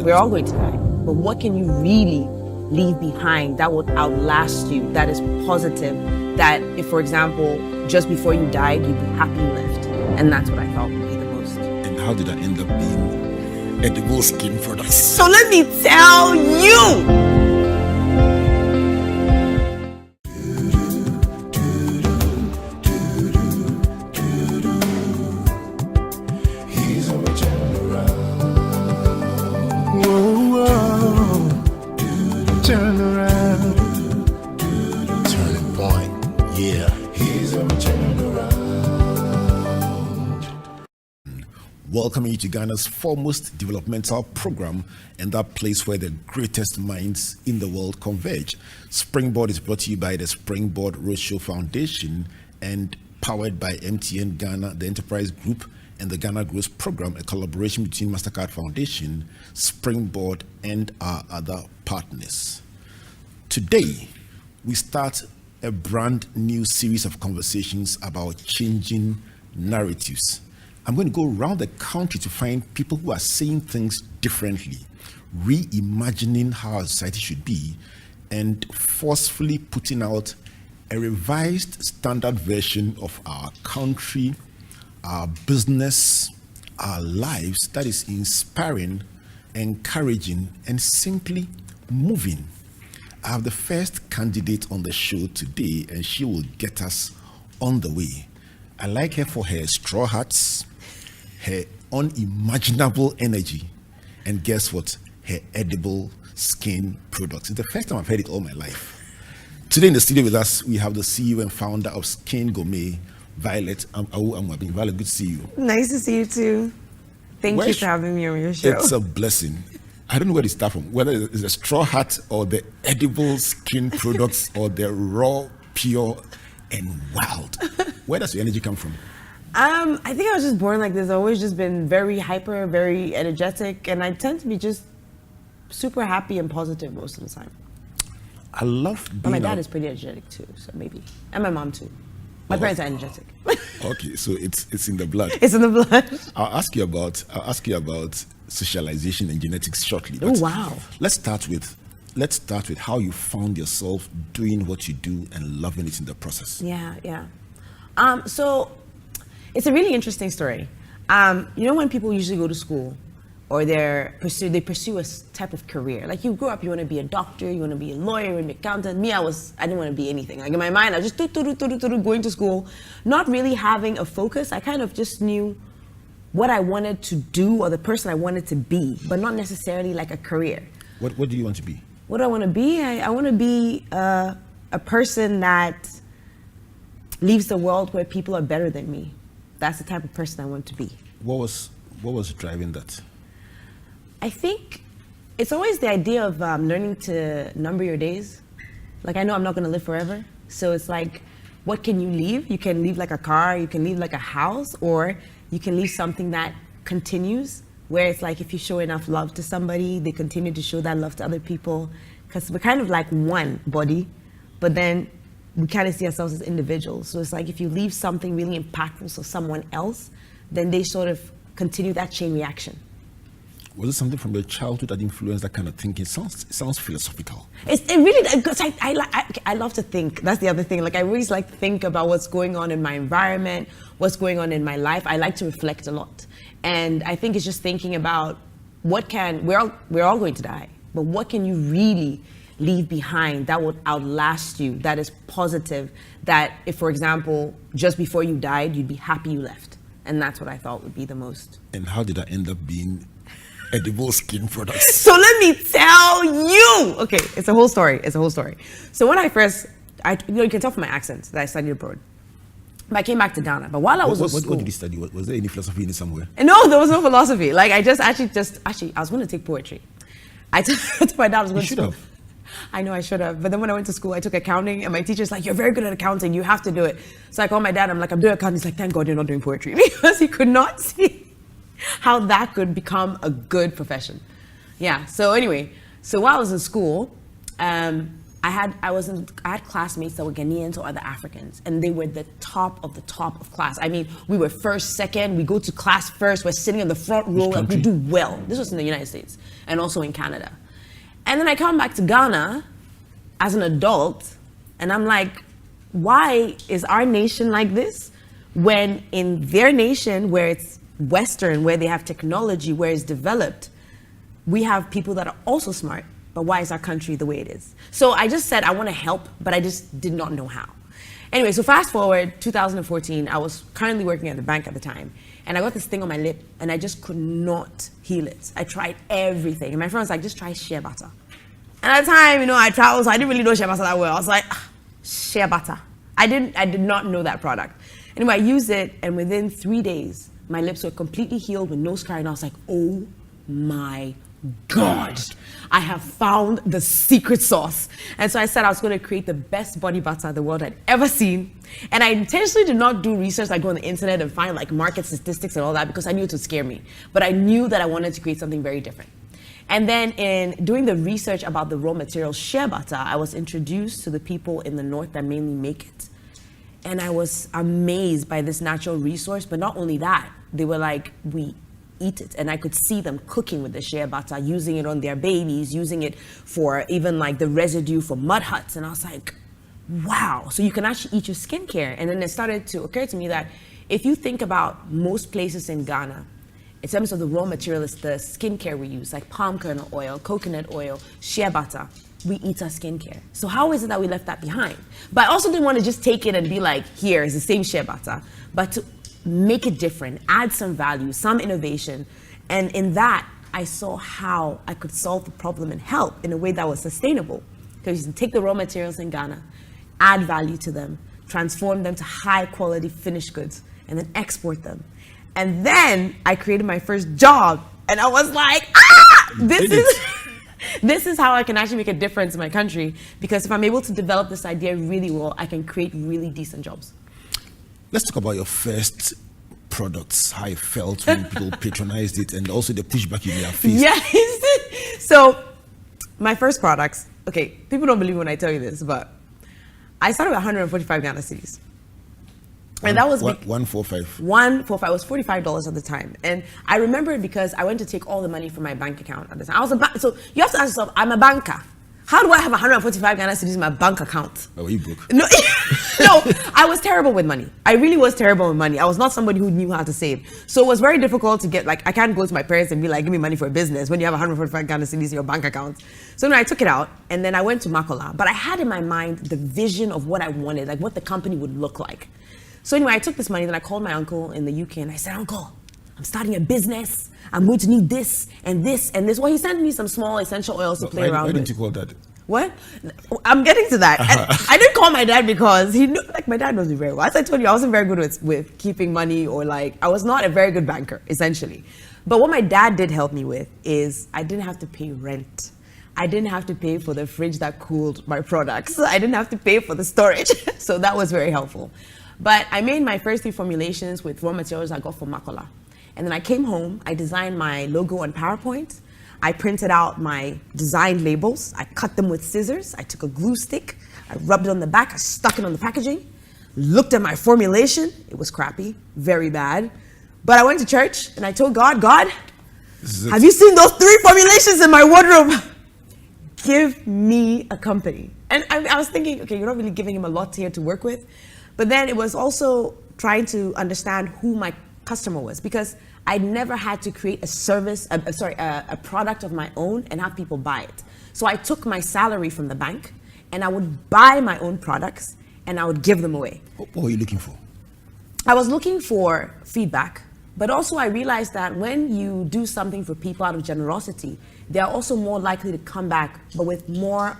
We're all going to die. But what can you really leave behind that will outlast you, that is positive, that if, for example, just before you died, you'd be happy you left? And that's what I thought would be the most. And how did that end up being edible skin products? So let me tell you. Turn around. Turning point, yeah. He's a turnaround. Welcoming you to Ghana's foremost developmental program and that place where the greatest minds in the world converge. Springboard is brought to you by the Springboard Roadshow Foundation and powered by MTN Ghana, the Enterprise Group, and the Ghana Growth Program, a collaboration between MasterCard Foundation, Springboard, and our other partners. Today, we start a brand new series of conversations about changing narratives. I'm going to go around the country to find people who are saying things differently, reimagining how our society should be, and forcefully putting out a revised standard version of our country, our business, our lives that is inspiring, encouraging, and simply moving. I have the first candidate on the show today, and she will get us on the way. I like her for her straw hats, her unimaginable energy, and guess what? Her edible skin products. It's the first time I've heard it all my life. Today in the studio with us, we have the CEO and founder of Gourmet, Violet AWO AMOABEng. Violet, good to see you. Nice to see you too. Thank you for having me on your show. It's a blessing. I don't know where to start from, whether it's a straw hat or the edible skin products or the raw, pure, and wild. Where does your energy come from? I think I was just born like this. I've always just been very hyper, very energetic, and I tend to be just super happy and positive most of the time. I love being But my dad is pretty energetic too, so maybe. And my mom too. My parents are energetic. Okay, so it's in the blood. It's in the blood. I'll ask you about socialization and genetics shortly. Oh wow. Let's start with how you found yourself doing what you do and loving it in the process. Yeah. So it's a really interesting story. You know when people usually go to school or they pursue a type of career. Like you grow up, you want to be a doctor, you want to be a lawyer, you want to be an accountant. Me, I didn't want to be anything. Like in my mind, I was just going to school, not really having a focus. I kind of just knew what I wanted to do or the person I wanted to be, but not necessarily like a career. What do you want to be? What do I want to be? I want to be a person that leaves the world where people are better than me. That's the type of person I want to be. What was driving that? I think it's always the idea of learning to number your days. Like I know I'm not going to live forever. So it's like, what can you leave? You can leave like a car, you can leave like a house, or you can leave something that continues, where it's like if you show enough love to somebody, they continue to show that love to other people. Because we're kind of like one body, but then we kind of see ourselves as individuals. So it's like if you leave something really impactful to someone else, then they sort of continue that chain reaction. Was it something from your childhood that influenced that kind of thinking? It sounds philosophical. It really, because I love to think. That's the other thing. Like I always like to think about what's going on in my environment, what's going on in my life. I like to reflect a lot. And I think it's just thinking about we're all going to die, but what can you really leave behind that will outlast you, that is positive, that if, for example, just before you died, you'd be happy you left. And that's what I thought would be the most. And how did that end up being edible skin products? So let me tell you. Okay, it's a whole story. So when I first, you can tell from my accent that I studied abroad. But I came back to Ghana. But while I was in school, what did you study? Was there any philosophy in it somewhere? No, there was no philosophy. Like I was going to take poetry. I told my dad I was going to school. Have. I know I should have. But then when I went to school, I took accounting, and my teacher's like, "You're very good at accounting. You have to do it." So I called my dad. I'm like, "I'm doing accounting." He's like, "Thank God you're not doing poetry," because he could not see how that could become a good profession. Yeah. So anyway, while I was in school, I had classmates that were Ghanaians or other Africans, and they were the top of class. I mean, we were first, second, we go to class first, we're sitting in the front row, like we do well. This was in the United States and also in Canada. And then I come back to Ghana as an adult, and I'm like, why is our nation like this? When in their nation, where it's Western, where they have technology, where it's developed, we have people that are also smart. But why is our country the way it is? So I just said I want to help, but I just did not know how. Anyway, so fast forward 2014, I was currently working at the bank at the time, and I got this thing on my lip, and I just could not heal it. I tried everything, and my friend was like, just try shea butter. And at the time, you know, I traveled, so I didn't really know shea butter that well. I was like, shea butter. I did not know that product. Anyway, I used it, and within 3 days, my lips were completely healed with no scar, and I was like, oh my God, I have found the secret sauce. And so I said I was going to create the best body butter the world had ever seen. And I intentionally did not do research, like go on the internet and find like market statistics and all that, because I knew it would scare me. But I knew that I wanted to create something very different. And then in doing the research about the raw material shea butter, I was introduced to the people in the north that mainly make it. And I was amazed by this natural resource. But not only that, they were like, we eat it. And I could see them cooking with the shea butter, using it on their babies, using it for even like the residue for mud huts. And I was like, wow, so you can actually eat your skincare. And then it started to occur to me that if you think about most places in Ghana, in terms of the raw material, it's the skincare we use, like palm kernel oil, coconut oil, shea butter. We eat our skincare. So how is it that we left that behind? But I also didn't want to just take it and be like, here is the same shea butter, but to make it different, add some value, some innovation. And in that, I saw how I could solve the problem and help in a way that was sustainable. Because you can take the raw materials in Ghana, add value to them, transform them to high quality finished goods, and then export them. And then I created my first job, and I was like, this is how I can actually make a difference in my country, because if I'm able to develop this idea really well, I can create really decent jobs. Let's talk about your first products, how it felt when people patronized it, and also the pushback you may have faced. Yes. So my first products, okay, people don't believe when I tell you this, but I started with 145 Ghana cedis. And that was 145. 145 was $45 at the time, and I remember it because I went to take all the money from my bank account at the time. So you have to ask yourself, I'm a banker. How do I have 145 Ghana cedis in my bank account? Oh, you broke. No, no, I was terrible with money. I really was terrible with money. I was not somebody who knew how to save. So it was very difficult to get, like, I can't go to my parents and be like, give me money for a business when you have 145 Ghana cedis in your bank account. So then I took it out, and then I went to Makola. But I had in my mind the vision of what I wanted, like what the company would look like. So anyway, I took this money, then I called my uncle in the UK, and I said, Uncle, I'm starting a business. I'm going to need this and this and this. Well, he sent me some small essential oils to play around with. Why didn't you call Dad? What? I'm getting to that. And I didn't call my dad because he knew, like, my dad knows me very well. As I told you, I wasn't very good with keeping money, or like, I was not a very good banker, essentially. But what my dad did help me with is I didn't have to pay rent. I didn't have to pay for the fridge that cooled my products. I didn't have to pay for the storage. So that was very helpful. But I made my first 3 formulations with raw materials I got from Makola. And then I came home, I designed my logo on PowerPoint. I printed out my design labels. I cut them with scissors. I took a glue stick. I rubbed it on the back. I stuck it on the packaging. Looked at my formulation. It was crappy, very bad. But I went to church and I told God, God, have you seen those 3 formulations in my wardrobe? Give me a company. And I was thinking, okay, you're not really giving him a lot here to work with. But then it was also trying to understand who my customer was, because I never had to create a service, a product of my own and have people buy it. So I took my salary from the bank and I would buy my own products and I would give them away. What were you looking for? I was looking for feedback, but also I realized that when you do something for people out of generosity, they are also more likely to come back, but with more,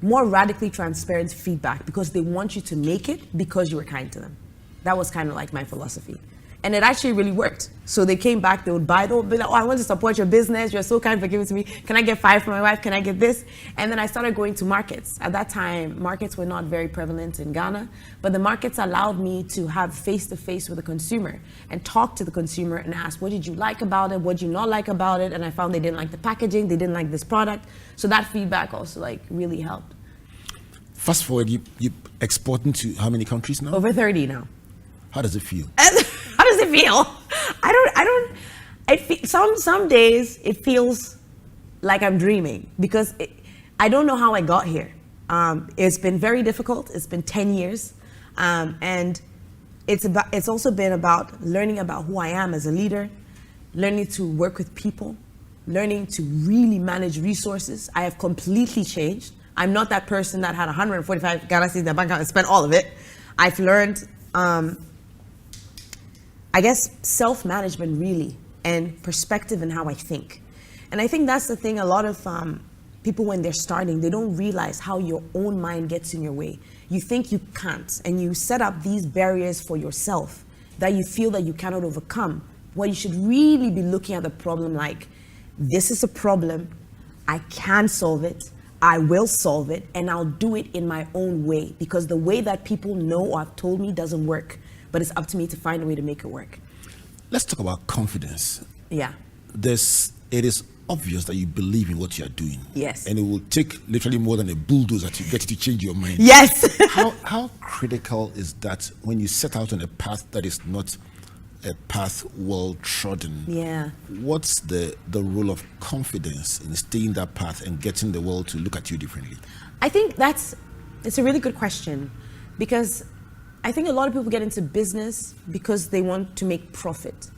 more radically transparent feedback, because they want you to make it because you were kind to them. That was kind of like my philosophy. And it actually really worked. So they came back, they would buy, they would be like, oh, I want to support your business. You're so kind for giving to me. Can I get 5 for my wife? Can I get this? And then I started going to markets. At that time, markets were not very prevalent in Ghana, but the markets allowed me to have face-to-face with the consumer and talk to the consumer and ask, what did you like about it? What did you not like about it? And I found they didn't like the packaging, they didn't like this product. So that feedback also like really helped. Fast forward, you exporting to how many countries now? Over 30 now. How does it feel? How does it feel? Some days it feels like I'm dreaming because I don't know how I got here. It's been very difficult. It's been 10 years. And it's also been about learning about who I am as a leader, learning to work with people, learning to really manage resources. I have completely changed. I'm not that person that had 145 Ghana cedis in their bank account and spent all of it. I've learned I guess self-management really, and perspective in how I think. And I think that's the thing, a lot of people when they're starting, they don't realize how your own mind gets in your way. You think you can't, and you set up these barriers for yourself that you feel that you cannot overcome. Well, you should really be looking at the problem like, this is a problem, I can solve it, I will solve it, and I'll do it in my own way, because the way that people know or have told me doesn't work. But it's up to me to find a way to make it work. Let's talk about confidence. Yeah. It is obvious that you believe in what you are doing. Yes. And it will take literally more than a bulldozer to get you to change your mind. Yes. How critical is that when you set out on a path that is not a path well trodden? Yeah. What's the role of confidence in staying that path and getting the world to look at you differently? I think it's a really good question, because I think a lot of people get into business because they want to make profit.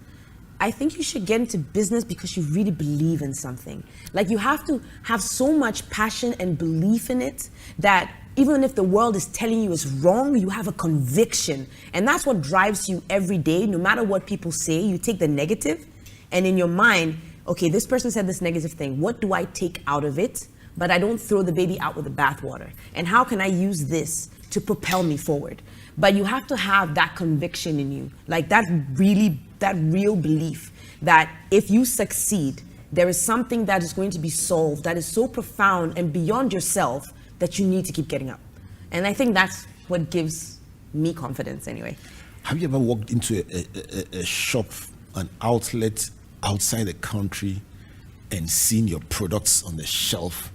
I think you should get into business because you really believe in something. Like, you have to have so much passion and belief in it that even if the world is telling you it's wrong, you have a conviction. And that's what drives you every day. No matter what people say, you take the negative, and in your mind, okay, this person said this negative thing. What do I take out of it? But I don't throw the baby out with the bathwater. And how can I use this to propel me forward? But you have to have that conviction in you, like that real belief that if you succeed, there is something that is going to be solved that is so profound and beyond yourself that you need to keep getting up. And I think that's what gives me confidence anyway. Have you ever walked into a shop, an outlet outside the country, and seen your products on the shelf?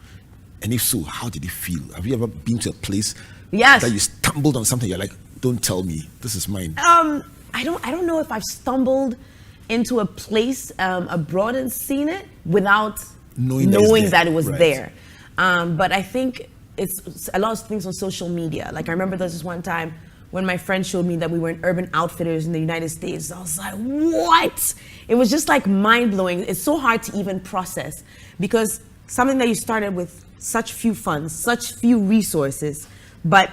And if so, how did it feel? Have you ever been to a place Yes. that you stumbled on something, you're like, don't tell me, this is mine? I don't know if I've stumbled into a place abroad and seen it without knowing that it was right there. But I think it's a lot of things on social media. Like, I remember there was this one time when my friend showed me that we were in Urban Outfitters in the United States. I was like, what? It was just like mind-blowing. It's so hard to even process, because something that you started with such few funds, such few resources, but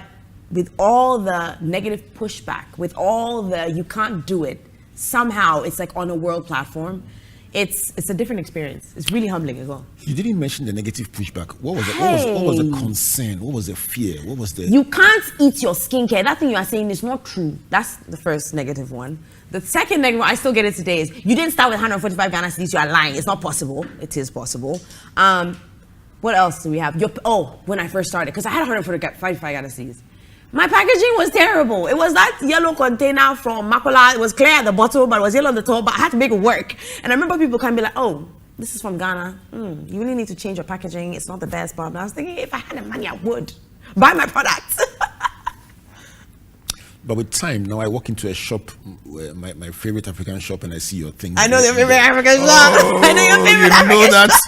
with all the negative pushback, with all the you can't do it, somehow it's like on a world platform. It's a different experience. It's really humbling as well. You didn't mention the negative pushback. What was it? What was the concern? What was the fear? What was the... You can't eat your skincare. That thing you are saying is not true. That's the first negative one. The second negative one, I still get it today, is you didn't start with 145 Ghana cedis. You are lying. It's not possible. It is possible. What else do we have? When I first started, because I had 145 Ghana cedis. My packaging was terrible. It was that yellow container from Makola. It was clear at the bottom, but it was yellow on the top, but I had to make it work. And I remember people can be like, oh, this is from Ghana. You really need to change your packaging. It's not the best. But I was thinking, if I had the money, I would buy my products. But with time, now I walk into a shop, my favorite African shop, and I see your things. I know your favorite African shop. I know your favorite African shop.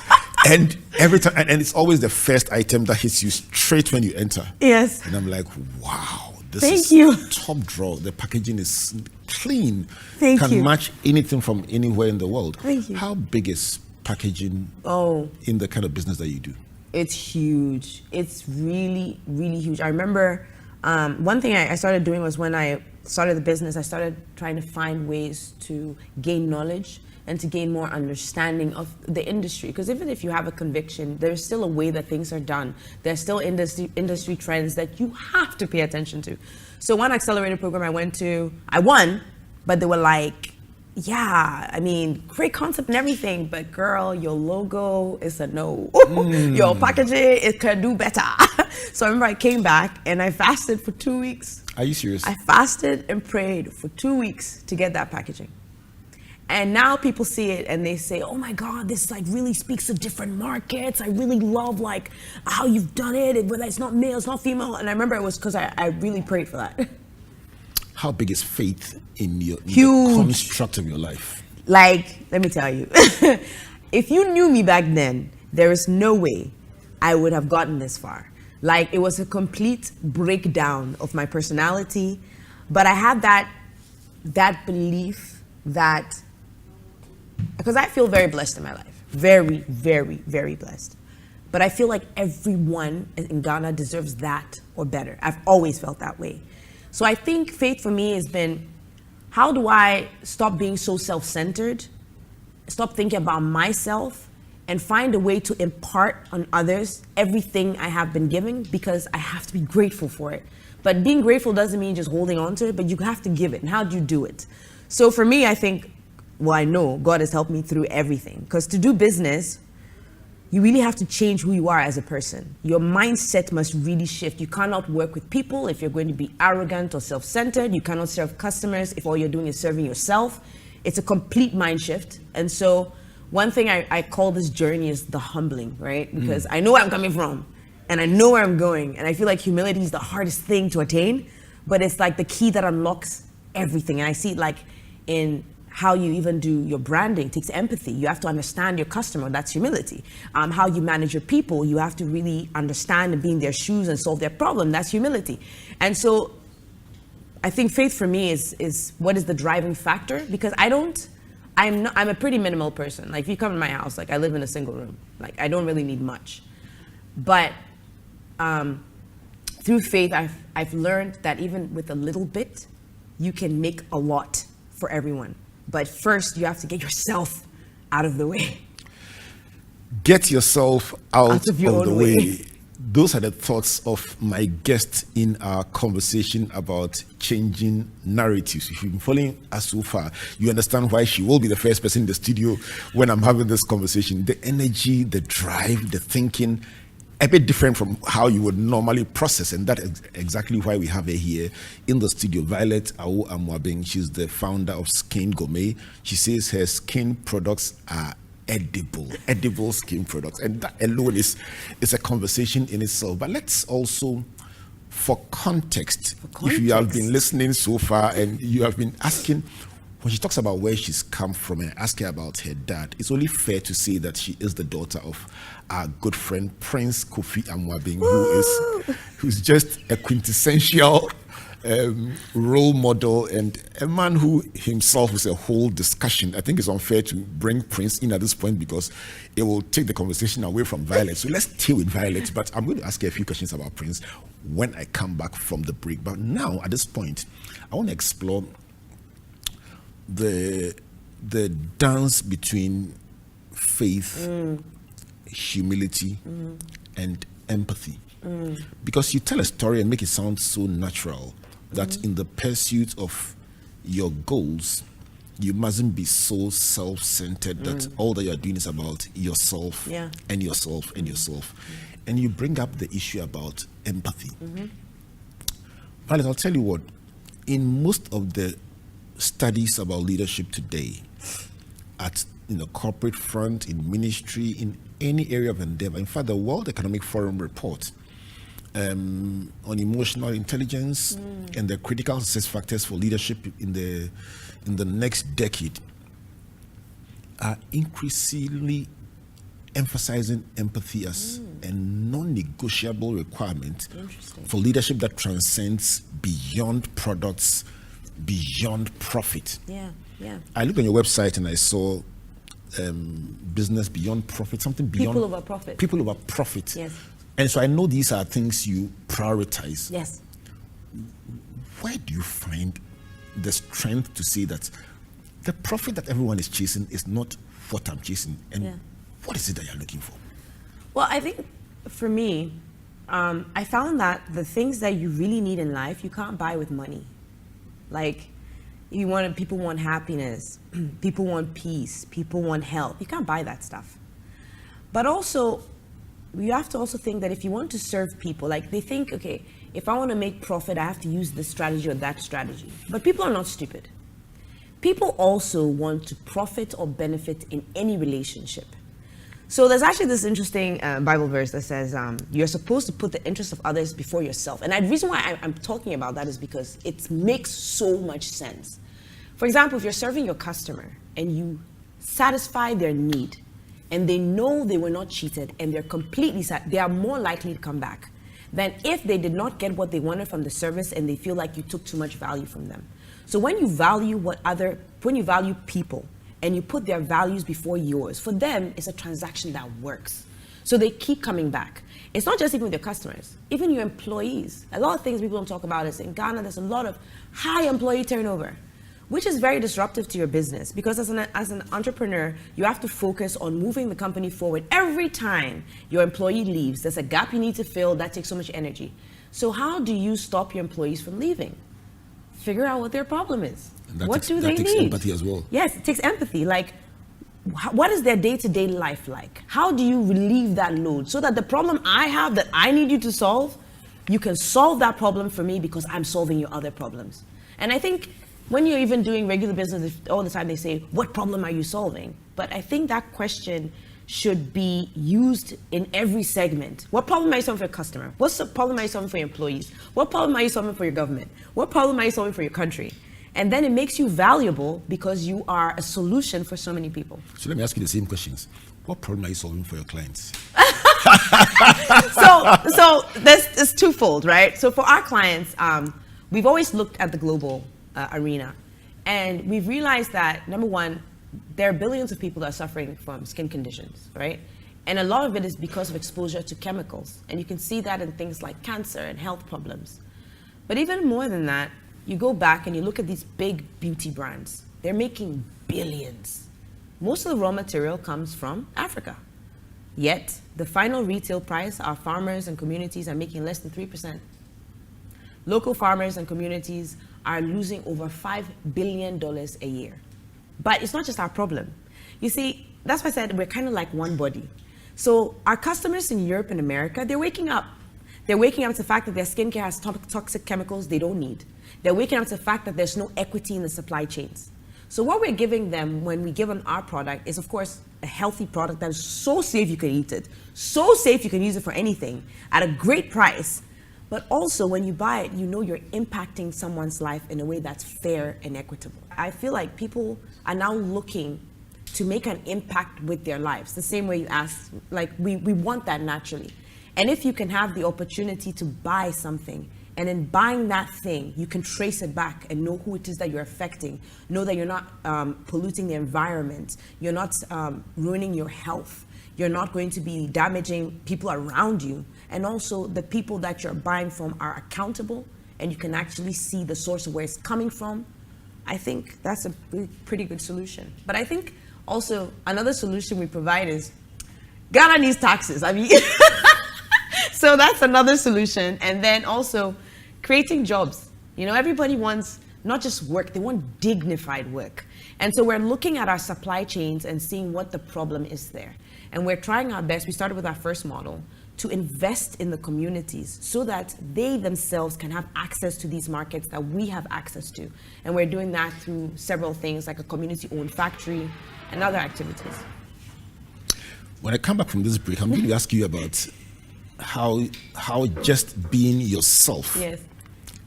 And every time, and it's always the first item that hits you straight when you enter. Yes. And I'm like, wow, this Thank is you. top drawer. The packaging is clean. Thank Can you. match anything from anywhere in the world. Thank you. How big is packaging in the kind of business that you do? It's huge. It's really, really huge. I remember one thing I started doing was when I started the business, I started trying to find ways to gain knowledge and to gain more understanding of the industry. Because even if you have a conviction, there's still a way that things are done. There's still industry trends that you have to pay attention to. So one accelerator program I went to, I won, but they were like, yeah, I mean, great concept and everything, but girl, your logo is a no. Your packaging, it can do better. So I remember I came back and I fasted for 2 weeks. Are you serious? I fasted and prayed for 2 weeks to get that packaging. And now people see it and they say, oh my God, this like really speaks to different markets. I really love like how you've done it, whether it's not male, it's not female. And I remember it was because I really prayed for that. How big is faith in the Huge. construct of your life? Like, let me tell you, if you knew me back then, there is no way I would have gotten this far. Like, it was a complete breakdown of my personality. But I had that belief that, because I feel very blessed in my life. Very, very, very blessed. But I feel like everyone in Ghana deserves that or better. I've always felt that way. So I think faith for me has been, how do I stop being so self-centered, stop thinking about myself, and find a way to impart on others everything I have been given, because I have to be grateful for it. But being grateful doesn't mean just holding on to it, but you have to give it. And how do you do it? So for me, I think, well, I know God has helped me through everything. Because to do business, you really have to change who you are as a person. Your mindset must really shift. You cannot work with people if you're going to be arrogant or self-centered. You cannot serve customers if all you're doing is serving yourself. It's a complete mind shift. And so one thing I call this journey is the humbling, right? Because I know where I'm coming from and I know where I'm going. And I feel like humility is the hardest thing to attain, but it's like the key that unlocks everything. And I see it like in how you even do your branding. It takes empathy. You have to understand your customer. That's humility. How you manage your people. You have to really understand and be in their shoes and solve their problem. That's humility. And so I think faith for me is what is the driving factor, because I'm a pretty minimal person. Like if you come to my house, like I live in a single room. Like I don't really need much. But through faith, I've learned that even with a little bit, you can make a lot for everyone. But first, you have to get yourself out of the way. Get yourself out of your the own way. way. Those are the thoughts of my guest in our conversation about changing narratives. If you've been following us so far, you understand why she will be the first person in the studio when I'm having this conversation. The energy, the drive, the thinking, a bit different from how you would normally process, and that is exactly why we have her here in the studio. Violet AWO AMOABENG, she's the founder of Skin Gourmet. She says her skin products are edible skin products, and that alone is a conversation in itself. But let's also, for context, if you have been listening so far and you have been asking, when she talks about where she's come from and ask her about her dad, it's only fair to say that she is the daughter of our good friend Prince Kofi AMOABENG, who's just a quintessential role model and a man who himself is a whole discussion. I think it's unfair to bring Prince in at this point because it will take the conversation away from Violet. So let's deal with Violet, but I'm going to ask her a few questions about Prince when I come back from the break. But now, at this point, I want to explore the dance between faith, humility, and empathy. Because you tell a story and make it sound so natural that in the pursuit of your goals, you mustn't be so self-centered that all that you're doing is about yourself and yourself and yourself. And you bring up the issue about empathy. Violet, I'll tell you what, in most of the studies about leadership today, at corporate front, in ministry, in any area of endeavor, in fact, the World Economic Forum report on emotional intelligence and the critical success factors for leadership in the next decade are increasingly emphasizing empathy as a non-negotiable requirement for leadership that transcends beyond products, beyond profit. I looked on your website and I saw business beyond profit, something beyond people over profit. People over profit. Yes. And so I know these are things you prioritize. Yes. Where do you find the strength to say that the profit that everyone is chasing is not what I'm chasing? And what is it that you're looking for? Well, I think for me, I found that the things that you really need in life, you can't buy with money. Like, People want happiness, people want peace, people want health. You can't buy that stuff. But also, you have to also think that if you want to serve people, like they think, okay, if I want to make profit, I have to use this strategy or that strategy. But people are not stupid. People also want to profit or benefit in any relationship. So there's actually this interesting Bible verse that says you're supposed to put the interests of others before yourself. And the reason why I'm talking about that is because it makes so much sense. For example, if you're serving your customer and you satisfy their need and they know they were not cheated and they're completely they are more likely to come back than if they did not get what they wanted from the service and they feel like you took too much value from them. So when you value people and you put their values before yours, for them, it's a transaction that works. So they keep coming back. It's not just even with your customers, even your employees. A lot of things people don't talk about is in Ghana, there's a lot of high employee turnover, which is very disruptive to your business because as an entrepreneur, you have to focus on moving the company forward. Every time your employee leaves, there's a gap you need to fill that takes so much energy. So how do you stop your employees from leaving? Figure out what their problem is. What do they need? That takes empathy as well. Yes, it takes empathy. Like, what is their day-to-day life like? How do you relieve that load so that the problem I have that I need you to solve, you can solve that problem for me because I'm solving your other problems. And I think when you're even doing regular business, all the time they say, what problem are you solving? But I think that question should be used in every segment. What problem are you solving for your customer? What problem are you solving for your employees? What problem are you solving for your government? What problem are you solving for your country? And then it makes you valuable because you are a solution for so many people. So let me ask you the same questions. What problem are you solving for your clients? So it's twofold, right? So for our clients, we've always looked at the global arena. And we've realized that, number one, there are billions of people that are suffering from skin conditions, right? And a lot of it is because of exposure to chemicals. And you can see that in things like cancer and health problems. But even more than that, you go back and you look at these big beauty brands. They're making billions. Most of the raw material comes from Africa. Yet, the final retail price, our farmers and communities are making less than 3%. Local farmers and communities are losing over $5 billion a year. But it's not just our problem. You see, that's why I said we're kind of like one body. So our customers in Europe and America, they're waking up. They're waking up to the fact that their skincare has toxic chemicals they don't need. They're waking up to the fact that there's no equity in the supply chains. So what we're giving them when we give them our product is, of course, a healthy product that is so safe you can eat it, so safe you can use it for anything, at a great price. But also, when you buy it, you know you're impacting someone's life in a way that's fair and equitable. I feel like people are now looking to make an impact with their lives, the same way you asked, like we want that naturally. And if you can have the opportunity to buy something, and in buying that thing, you can trace it back and know who it is that you're affecting, know that you're not polluting the environment, you're not ruining your health, you're not going to be damaging people around you, and also the people that you're buying from are accountable, and you can actually see the source of where it's coming from. I think that's a pretty good solution. But I think also another solution we provide is Ghana needs taxes. I mean, so that's another solution. And then also creating jobs. You know, everybody wants not just work, they want dignified work. And so we're looking at our supply chains and seeing what the problem is there. And we're trying our best. We started with our first model to invest in the communities so that they themselves can have access to these markets that we have access to. And we're doing that through several things like a community-owned factory and other activities. When I come back from this break, I'm going to ask you about how just being yourself Yes.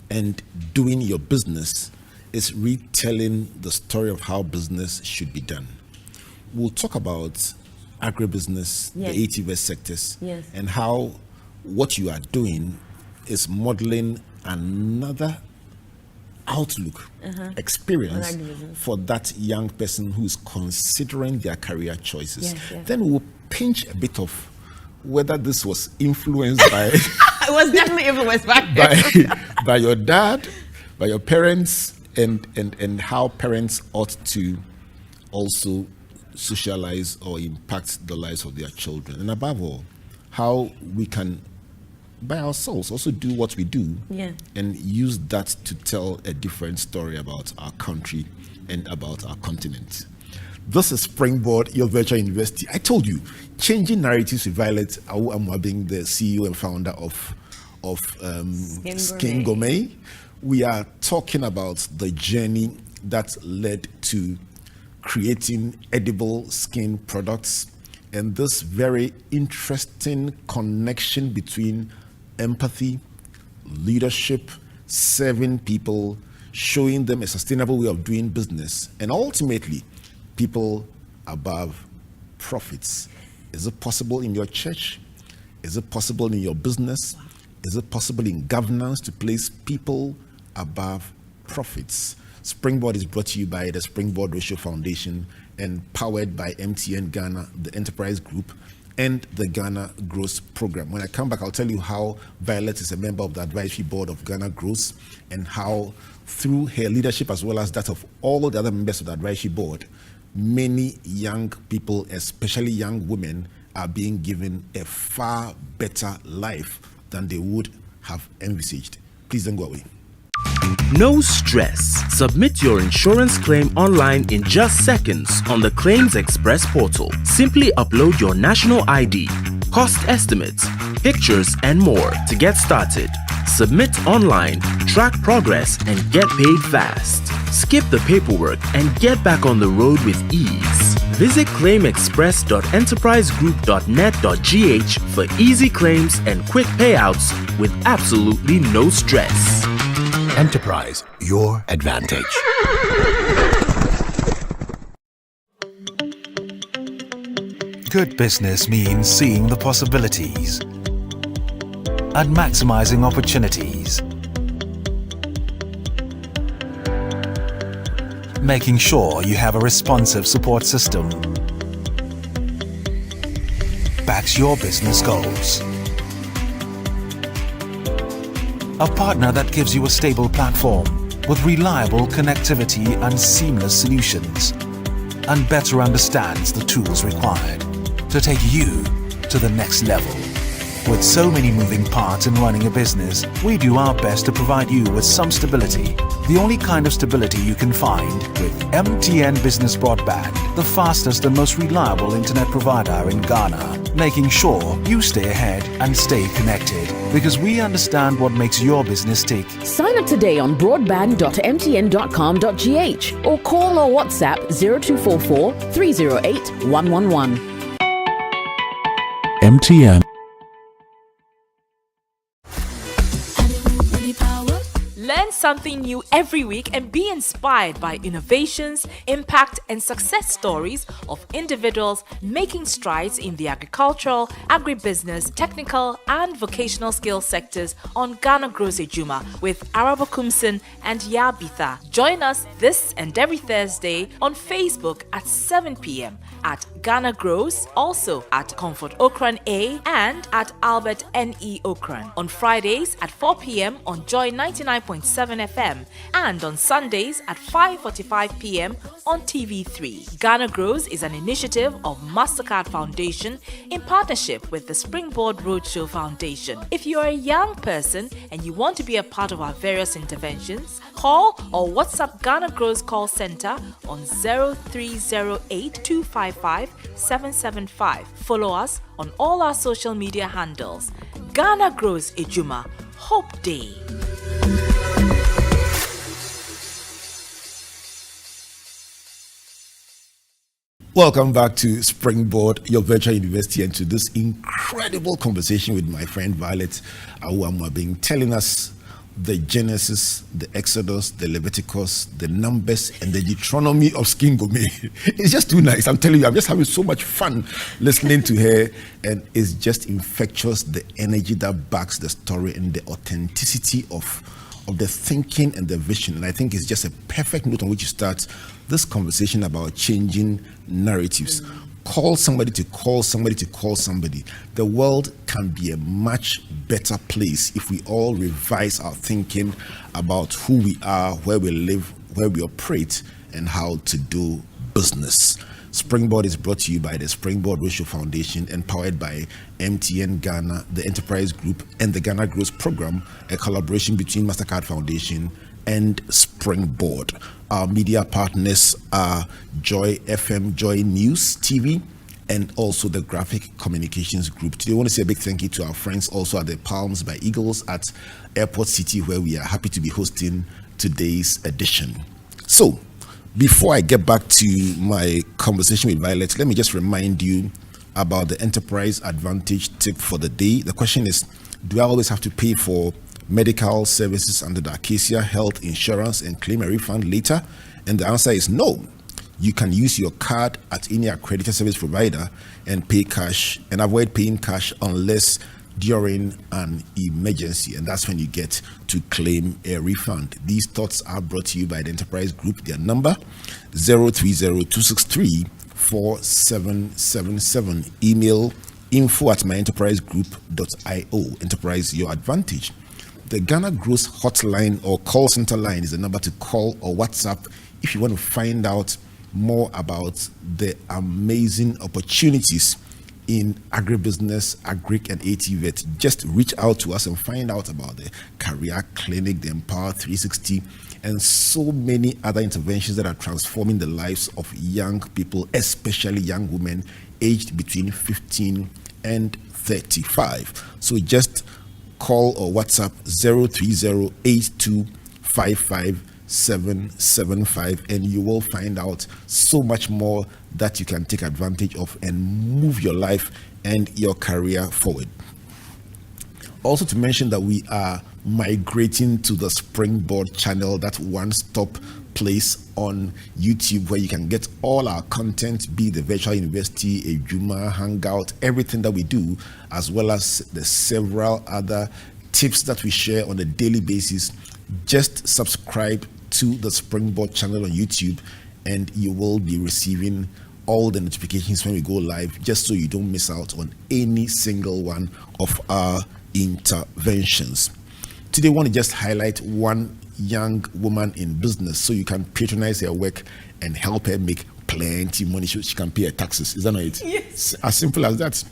and doing your business is retelling the story of how business should be done. We'll talk about agribusiness, Yes. the ATV sectors, Yes. and how what you are doing is modeling another outlook, experience On agribusiness. for that young person who's considering their career choices. Yes, yes. Then we'll pinch a bit of whether this was influenced by It was definitely influenced back then. by your dad, by your parents, and how parents ought to also socialize or impact the lives of their children. And above all, how we can by ourselves, also do what we do, Yeah. and use that to tell a different story about our country and about our continent. This is Springboard, your virtual university. I told you, changing narratives with Violet AWO AMOABEng, the CEO and founder of Skin Gourmet. We are talking about the journey that led to creating edible skin products, and this very interesting connection between empathy, leadership, serving people, showing them a sustainable way of doing business, and ultimately people above profits. Is it possible in your church? Is it possible in your business? Is it possible in governance to place people above profits? Springboard is brought to you by the Springboard Ratio Foundation and powered by MTN Ghana, the Enterprise Group, and the Ghana Growth Program. When I come back, I'll tell you how Violet is a member of the advisory board of Ghana Growth, and how through her leadership as well as that of all the other members of the advisory board, many young people, especially young women, are being given a far better life than they would have envisaged. Please don't go away. No stress. Submit your insurance claim online in just seconds on the Claims Express portal. Simply upload your national ID, cost estimates, pictures, and more to get started. Submit online, track progress, and get paid fast. Skip the paperwork and get back on the road with ease. Visit claimexpress.enterprisegroup.net.gh for easy claims and quick payouts with absolutely no stress. Enterprise, your advantage. Good business means seeing the possibilities and maximizing opportunities. Making sure you have a responsive support system backs your business goals. A partner that gives you a stable platform with reliable connectivity and seamless solutions, and better understands the tools required to take you to the next level. With so many moving parts in running a business, we do our best to provide you with some stability. The only kind of stability you can find with MTN Business Broadband, the fastest and most reliable internet provider in Ghana, making sure you stay ahead and stay connected, because we understand what makes your business tick. Sign up today on broadband.mtn.com.gh or call or WhatsApp 0244 308 111. MTN. Learn something new every week and be inspired by innovations, impact, and success stories of individuals making strides in the agricultural, agribusiness, technical, and vocational skill sectors on Ghana Grows Ejuma with Arabo Kumsin and Yabitha. Join us this and every Thursday on Facebook at 7 p.m. at Ghana Grows, also at Comfort Okran A and at Albert N.E. Okran. On Fridays at 4 p.m. on Joy 99.7 FM and on Sundays at 5:45 p.m. on TV3. Ghana Grows is an initiative of MasterCard Foundation in partnership with the Springboard Roadshow Foundation. If you are a young person and you want to be a part of our various interventions, call or WhatsApp Ghana Grows call center on 0308 255 775. Follow us on all our social media handles. Ghana Grows Ejuma. Hope Day. Welcome back to Springboard, your virtual university, and to this incredible conversation with my friend Violet AWO AMOABEng, telling us the Genesis, the Exodus, the Leviticus, the Numbers, and the Deuteronomy of Skin Gourmet. It's just too nice. I'm telling you, I'm just having so much fun listening to her, and it's just infectious, the energy that backs the story and the authenticity of the thinking and the vision. And I think it's just a perfect note on which to start this conversation about changing narratives. Call somebody to call somebody to call somebody. The world can be a much better place if we all revise our thinking about who we are, where we live, where we operate, and how to do business. Springboard is brought to you by the Springboard Roadshow Foundation and powered by MTN Ghana, the Enterprise Group, and the Ghana Growth Program, a collaboration between MasterCard Foundation and Springboard. Our media partners are Joy FM, Joy News TV, and also the Graphic Communications Group. Today, I want to say a big thank you to our friends also at the Palms by Eagles at Airport City, where we are happy to be hosting today's edition. So, before I get back to my conversation with Violet, let me just remind you about the Enterprise Advantage tip for the day. The question is, do I always have to pay for medical services under the Acacia Health Insurance and claim a refund later? And the answer is no. You can use your card at any accredited service provider and pay cash and avoid paying cash unless during an emergency, and that's when you get to claim a refund. These thoughts are brought to you by the Enterprise Group. Their number 030-263-4777. Email info@myenterprisegroup.io. Enterprise, your advantage. The Ghana Growth Hotline or call center line is the number to call or WhatsApp if you want to find out more about the amazing opportunities in agribusiness, agric, and ATVET. Just reach out to us and find out about the Career Clinic, the Empower 360, and so many other interventions that are transforming the lives of young people, especially young women aged between 15 and 35. So just call or WhatsApp 030-8255-775 and you will find out so much more that you can take advantage of and move your life and your career forward. Also to mention that we are migrating to the Springboard channel, that one-stop place on YouTube where you can get all our content, be the virtual university, a Juma, Hangout, everything that we do, as well as the several other tips that we share on a daily basis. Just subscribe to the Springboard channel on YouTube and you will be receiving all the notifications when we go live, just so you don't miss out on any single one of our interventions. Today I want to just highlight one young woman in business so you can patronize her work and help her make plenty money so she can pay her taxes. Is that not it? Yes. As simple as that.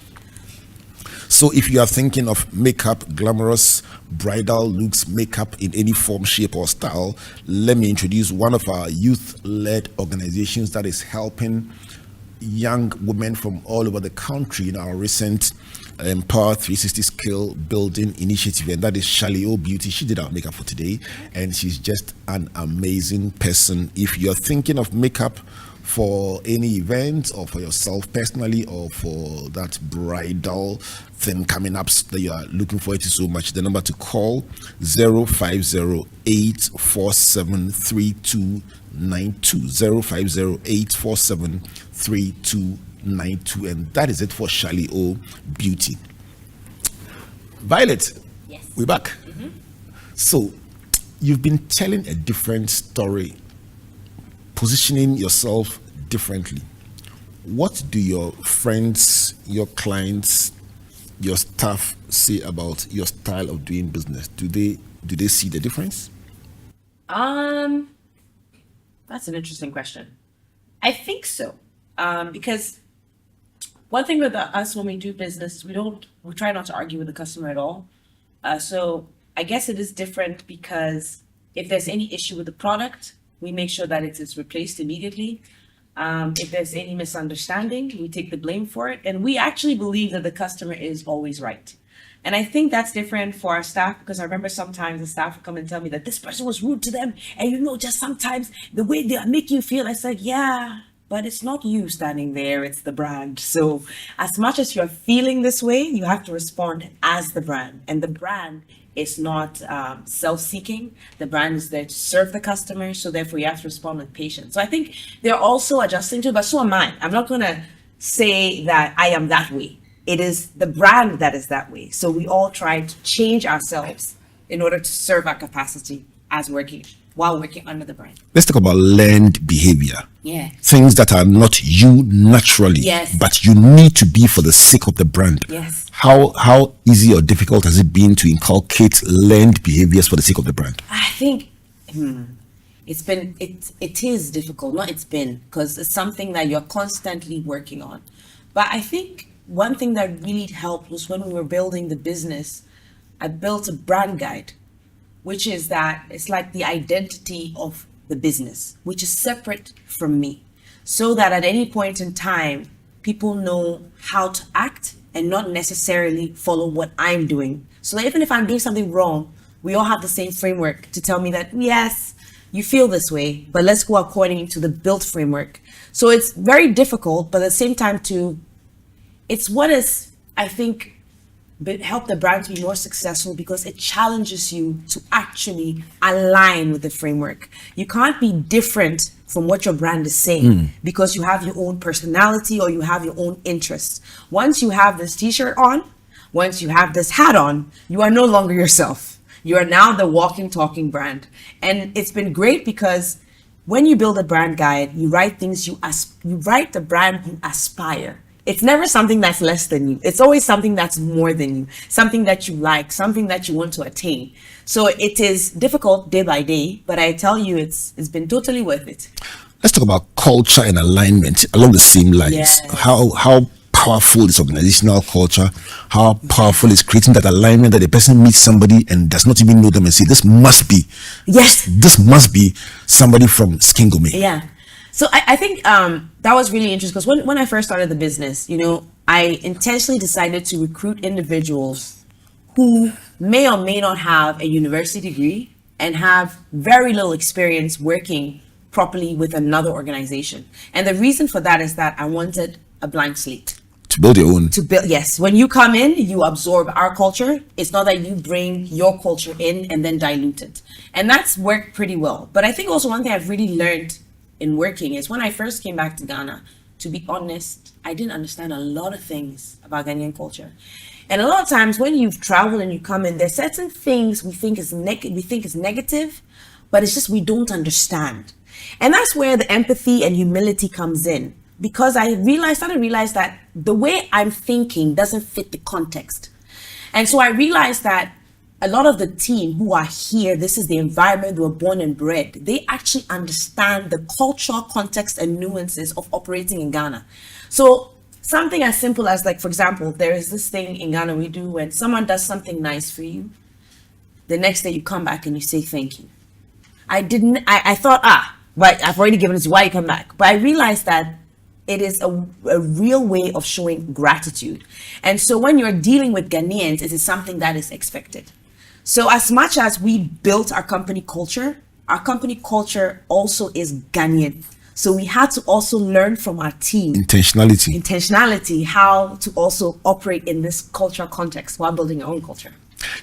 So if you are thinking of makeup, glamorous bridal looks, makeup in any form, shape, or style, let me introduce one of our youth-led organizations that is helping young women from all over the country in our recent Empower 360 skill building initiative, and that is AWO Beauty. She did our makeup for today, and she's just an amazing person. If you're thinking of makeup for any event or for yourself personally or for that bridal thing coming up that you are looking forward to so much, the number to call 050-847-3292, 050-847-3292, and that is it for AWO Beauty. Violet, Yes. we're back. So you've been telling a different story, positioning yourself differently. What do your friends, your clients, your staff say about your style of doing business? Do they see the difference? That's an interesting question. I think so. Because one thing with us when we do business, we try not to argue with the customer at all. So I guess it is different because if there's any issue with the product, we make sure that it is replaced immediately. If there's any misunderstanding, we take the blame for it. And we actually believe that the customer is always right. And I think that's different for our staff, because I remember sometimes the staff would come and tell me that this person was rude to them. And just sometimes the way they make you feel, I said, yeah, but it's not you standing there, it's the brand. So as much as you're feeling this way, you have to respond as the brand. And the brand is not self-seeking. The brand is there to serve the customer. So therefore you have to respond with patience. So I think they're also adjusting to it, but so am I. I'm not gonna say that I am that way. It is the brand that is that way. So we all try to change ourselves in order to serve our capacity while working under the brand. Let's talk about learned behavior. Yeah. Things that are not you naturally, Yes. but you need to be for the sake of the brand. Yes. How easy or difficult has it been to inculcate learned behaviors for the sake of the brand? I think it is difficult, not it's been, because it's something that you're constantly working on. But I think one thing that really helped was when we were building the business, I built a brand guide, which is that it's like the identity of the business, which is separate from me, so that at any point in time, people know how to act and not necessarily follow what I'm doing. So that even if I'm doing something wrong, we all have the same framework to tell me that, yes, you feel this way, but let's go according to the built framework. So it's very difficult, but at the same time it's what is, I think, help the brand to be more successful, because it challenges you to actually align with the framework. You can't be different from what your brand is saying because you have your own personality or you have your own interests. Once you have this t-shirt on, once you have this hat on, you are no longer yourself. You are now the walking, talking brand. And it's been great because when you build a brand guide, you write things you write the brand you aspire. It's never something that's less than you. It's always something that's more than you, something that you like, something that you want to attain. So it is difficult day by day, but I tell you, it's been totally worth it. Let's talk about culture and alignment along the same lines. Yes. How powerful is organizational culture? How powerful is creating that alignment that a person meets somebody and does not even know them and say, this must be somebody from Skin Gourmet. Yeah. So I think that was really interesting because when I first started the business, I intentionally decided to recruit individuals who may or may not have a university degree and have very little experience working properly with another organization. And the reason for that is that I wanted a blank slate. To build your own. Yes. When you come in, you absorb our culture. It's not that you bring your culture in and then dilute it. And that's worked pretty well. But I think also one thing I've really learned in working is when I first came back to Ghana, to be honest, I didn't understand a lot of things about Ghanaian culture. And a lot of times when you've traveled and you come in, there's certain things we think is negative, but it's just we don't understand. And that's where the empathy and humility comes in, because I started to realize that the way I'm thinking doesn't fit the context. And so I realized that a lot of the team who are here, this is the environment they were born and bred. They actually understand the cultural context and nuances of operating in Ghana. So something as simple as, like, for example, there is this thing in Ghana we do when someone does something nice for you. The next day you come back and you say thank you. I thought, but I've already given it to you, why you come back? But I realized that it is a real way of showing gratitude. And so when you're dealing with Ghanaians, it is something that is expected. So as much as we built our company culture also is Ghanaian. So we had to also learn from our team. Intentionality, how to also operate in this cultural context while building our own culture.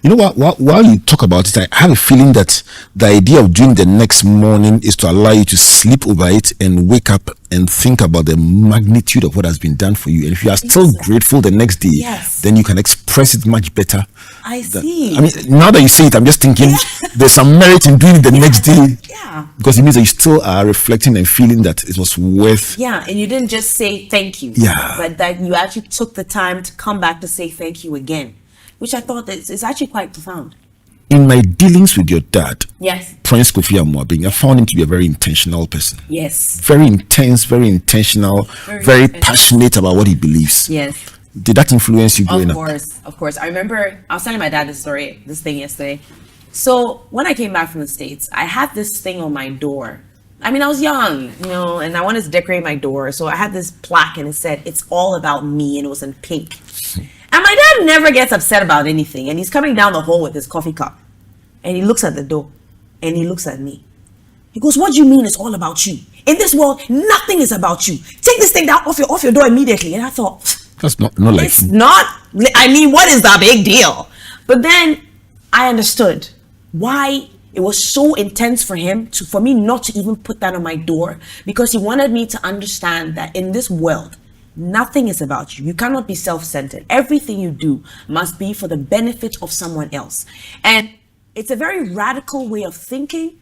You know what? While you talk about it, I have a feeling that the idea of doing the next morning is to allow you to sleep over it and wake up and think about the magnitude of what has been done for you. And if you are still grateful the next day, then you can express it much better. I see. I mean, now that you say it, I'm just thinking there's some merit in doing it the next day. Yeah. Because it means that you still are reflecting and feeling that it was worth. Yeah, and you didn't just say thank you. Yeah. But that you actually took the time to come back to say thank you again, which I thought is actually quite profound. In my dealings with your dad, yes, Prince Kofi AWO, I found him to be a very intentional person. Yes. Very intense, very intentional, very passionate about what he believes. Yes. Did that influence you growing up? Of course. I remember I was telling my dad this thing yesterday. So when I came back from the States, I had this thing on my door. I mean, I was young, and I wanted to decorate my door. So I had this plaque and it said, "It's all about me," and it was in pink. And my dad never gets upset about anything. And he's coming down the hall with his coffee cup. And he looks at the door. And he looks at me. He goes, "What do you mean it's all about you? In this world, nothing is about you. Take this thing down off your door immediately." And I thought, that's not like it's not. I mean, what is the big deal? But then I understood why it was so intense for him for me not to even put that on my door, because he wanted me to understand that in this world, nothing is about you. You cannot be self-centered. Everything you do must be for the benefit of someone else. And it's a very radical way of thinking.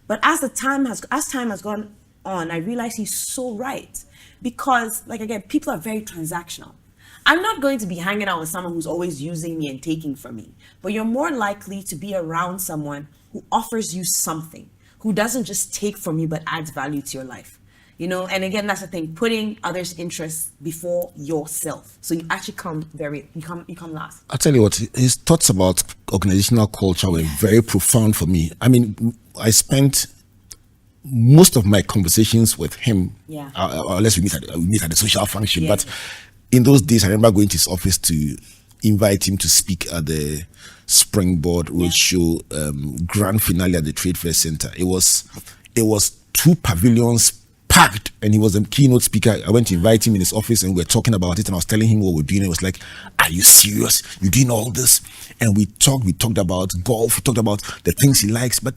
But as time has gone on, I realized he's so right. Because, like, again, people are very transactional. I'm not going to be hanging out with someone who's always using me and taking from me. But you're more likely to be around someone who offers you something, who doesn't just take from you but adds value to your life. You know, and again, that's the thing, putting others' interests before yourself. So you actually come last. I'll tell you what, his thoughts about organizational culture were very profound for me. I mean, I spent most of my conversations with him, unless we meet at the social function, but in those days, I remember going to his office to invite him to speak at the Springboard Roadshow grand finale at the Trade Fair Center. It was 2 pavilions packed, and he was a keynote speaker. I went to invite him in his office, and we were talking about it, and I was telling him what we're doing. It was like, are you serious? You're doing all this? And we talked about golf, we talked about the things he likes, but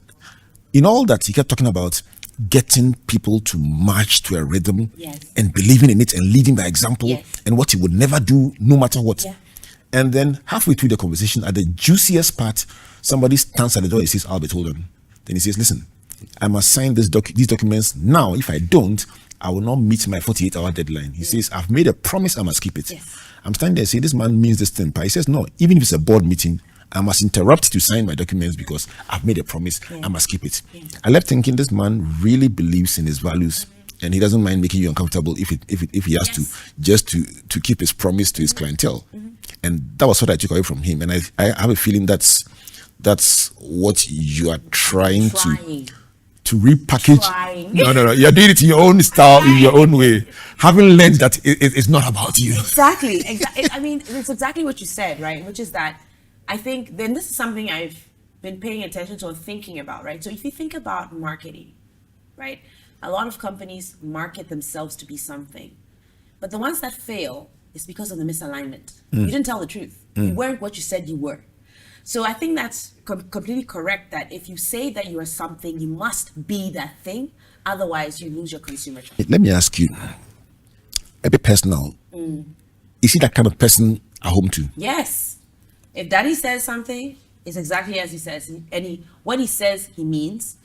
in all that, he kept talking about getting people to march to a rhythm and believing in it and leading by example and what he would never do no matter what. And then halfway through the conversation, at the juiciest part, somebody stands at the door. He says, Albert, hold on. Then he says, listen, I must sign these documents now. If I don't, I will not meet my 48-hour deadline. He says, I've made a promise, I must keep it. I'm standing there saying, this man means this thing. But he says, no, even if it's a board meeting, I must interrupt to sign my documents because I've made a promise, I must keep it. I left thinking, this man really believes in his values, and he doesn't mind making you uncomfortable if he has to, just to keep his promise to his clientele. And that was what I took away from him. And I have a feeling that's what you are trying to repackage. No, you're doing it in your own style, in your own way, having learned that it's not about you. Exactly. I mean, it's exactly what you said, right? Which is that I think then this is something I've been paying attention to and thinking about, right? So if you think about marketing, right? A lot of companies market themselves to be something, but the ones that fail is because of the misalignment. You didn't tell the truth. You weren't what you said you were. So I think that's completely correct, that if you say that you are something, you must be that thing. Otherwise, you lose your consumer trust. Let me ask you, a bit personal. Is he that kind of person at home too? Yes. If daddy says something, it's exactly as he says. And what he says, he means.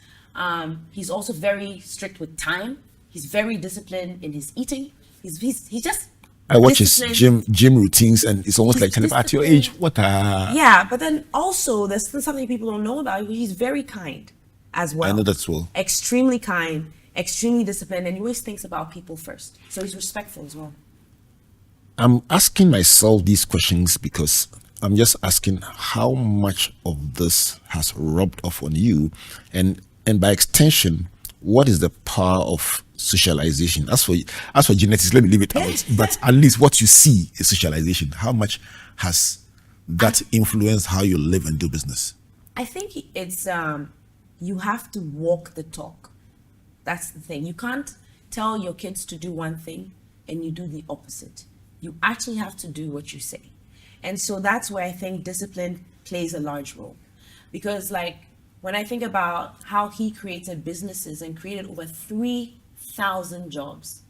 He's also very strict with time. He's very disciplined in his eating. He's just... I watch his gym routines, and it's almost like telling him, at your age, what Yeah, but then also there's still something people don't know about him. He's very kind as well. I know that's well. Extremely kind, extremely disciplined, and he always thinks about people first. So he's respectful as well. I'm asking myself these questions because I'm just asking how much of this has rubbed off on you, and by extension, what is the power of socialization? As for genetics, let me leave it out. But at least what you see is socialization. How much has that influenced how you live and do business? I think it's you have to walk the talk. That's the thing. You can't tell your kids to do one thing and you do the opposite. You actually have to do what you say. And so that's where I think discipline plays a large role. Because like when I think about how he created businesses and created over 3,000 jobs,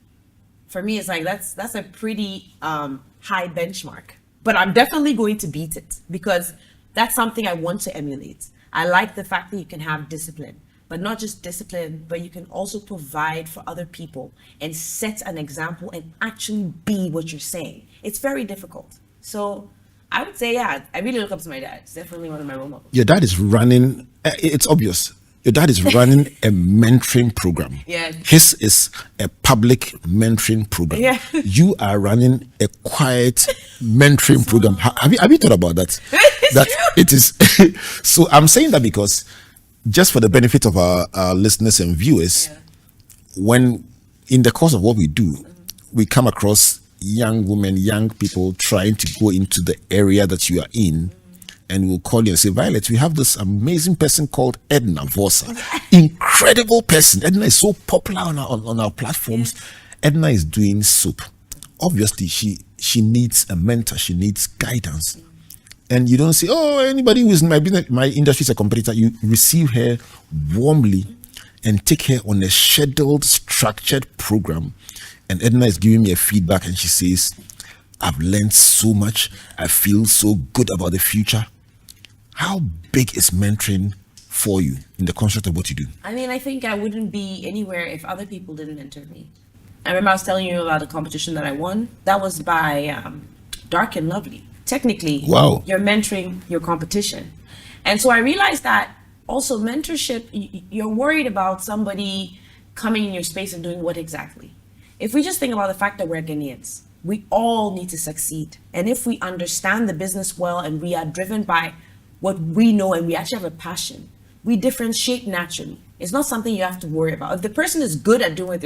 for me, it's like that's a pretty high benchmark. But I'm definitely going to beat it because that's something I want to emulate. I like the fact that you can have discipline, but not just discipline, but you can also provide for other people and set an example and actually be what you're saying. It's very difficult. So I would say, yeah, I really look up to my dad. It's definitely one of my role models. Your dad is running, it's obvious. Your dad is running a mentoring program. Yeah. His is a public mentoring program. Yeah. You are running a quiet mentoring program. Have you thought about that? That it is. So I'm saying that because just for the benefit of our listeners and viewers, when in the course of what we do, we come across young women, young people trying to go into the area that you are in, and we'll call you and say, Violet, we have this amazing person called Edna Vosa. Incredible person. Edna is so popular on our platforms. Edna is doing soap. Obviously, she needs a mentor. She needs guidance. And you don't say, oh, anybody who is in my business, my industry is a competitor. You receive her warmly and take her on a scheduled, structured program. And Edna is giving me a feedback, and she says, I've learned so much. I feel so good about the future. How big is mentoring for you in the construct of what you do? I mean, I think I wouldn't be anywhere if other people didn't mentor me. I remember I was telling you about the competition that I won. That was by Dark and Lovely. Technically, wow, you're mentoring your competition. And so I realized that Also, mentorship, you're worried about somebody coming in your space and doing what exactly? If we just think about the fact that we're Ghanaians, we all need to succeed. And if we understand the business well and we are driven by what we know and we actually have a passion, we differentiate naturally. It's not something you have to worry about. If the person is good at doing what